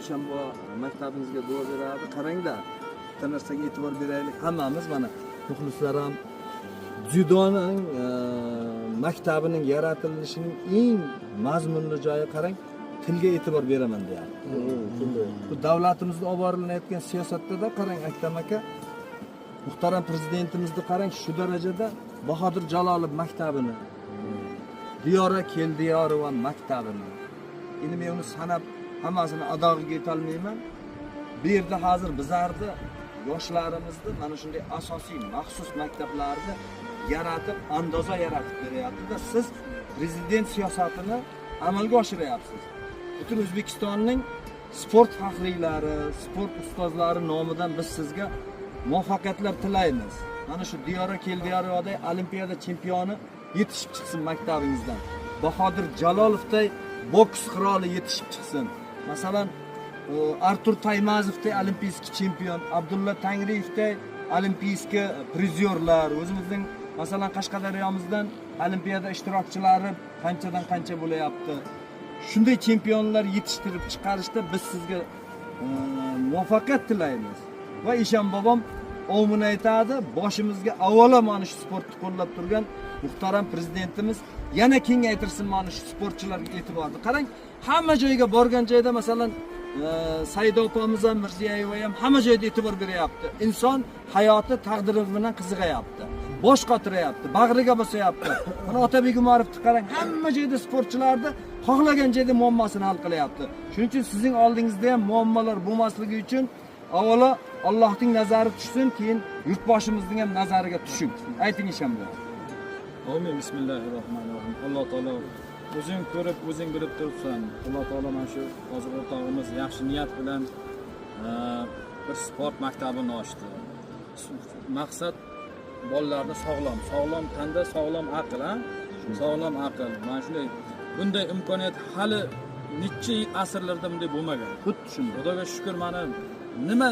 Ishanbo maktabimizga duo beradi. Qarangda, bitta narsaga e'tibor beraylik. Hammamiz mana muxlislar ham dzyudoning maktabining yaratilishining eng mazmunli joyi qarang, tilga e'tibor beraman deyapti. Bu davlatimizda olib borilayotgan siyosatda qarang Aktam aka, muhtaram prezidentimizni qarang shu darajada Bahodir Jalolov maktabini, Diyora Keldiyarova maktabini, endi uni sanab hammasini adog'iga yetolmayman. Bu yerda hozir bizlarni yoshlarimizni mana shunday asosiy maxsus maktablarni yaratib, andoza yaratib beryapti-da, siz prezident siyosatini amalga oshiryapsiz. Butun O'zbekistonning sport faxriylari, sport ustozlari nomidan biz sizga muvaffaqiyatlar tilaymiz. Mana shu Diyora Keldiyarovada olimpiada chempioni yetishib chiqsin maktabingizdan. Bahodir Jalolovday boks qiroli yetishib chiqsin. Masalan, Artur Taymazovday olimpiyskiy chempion, Abdulla Tangriyevday olimpiyskiy prizyorlar, o'zimizning masalan Qashqadaryomizdan olimpiada ishtirokchilari qanchadan qancha bo'layapti. Shunday chempionlar yetishtirib chiqarishda biz sizga muvaffaqiyat tilaymiz. Va Ishan bobom omini aytadi, boshimizga avvalo mana shu sportni qo'llab turgan muhtaram prezidentimiz yana kengaytirsin mana shu sportchilarga e'tiborni. Qarang, hamma joyga borgan joyda masalan Saida opamiz ham, Mirziyeva ham hamma joyda e'tibor beryapti. Inson hayoti taqdiri bilan qiziqyapti. Bosh qotirayapti, bag'riga bosayapti. Mana Otabek Umarovni qarang, hamma joyda sportchilarni xohlagan joyda muammosini hal qilyapti. Shuning uchun sizning oldingizda ham muammolar bo'lmasligi uchun avvalo Allohning nazari tushsin, keyin yurtboshimizning ham nazariga tushing. Ayting Ishanbo. Amin. Bismillahirrohmanirrohim. Alloh taolo o'zing ko'rib, o'zing bilib turibsan. Alloh taolo mana shu hozir o'rtog'imiz yaxshi niyat bilan bir sport maktabini ochdi. Maqsad bolalarni sog'lom tanda, sog'lom aql, sog'lom aql. Mana shunday bunday imkoniyat hali necha asrlarda bunday bo'lmagan. Xuddi shunday. Xudoga shukr, mana nima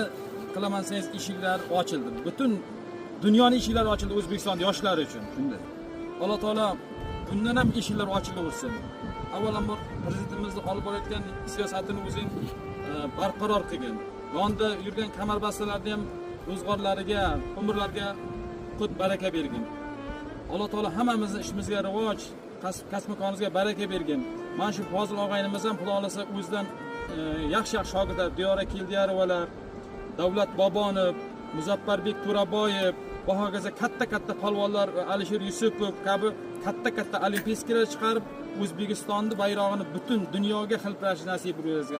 qilaman desangiz eshiklar ochildi. Butun dunyoning eshiklari ochildi O'zbekiston yoshlari uchun. Shunday. Alloh taolo bundan ham eshiklar ochilaversin. Avvalambor prezidentimizning olib borayotgan siyosatini o'zing barqaror qilgin. Yonda yurgan kamarbastlarga ham ro'zg'orlariga, umrlarga qut baraka bergin. Alloh taolo hammamizning ishimizga rivoj, kasb-ko'rimizga baraka bergin. Mana shu Fozil og'aynimiz ham xudo xolasa o'zidan yaxshi shogirdlar, Diyora Keldiyarovalar, Davlat Bobonov, Muzaffarbek To'raboyev, Bahogaza katta palvonlar, Alisher Yusupov kabi katta olimpiyskilar chiqarib O'zbekistonning bayrog'ini butun dunyoga hilpirash nasib bo'lsin.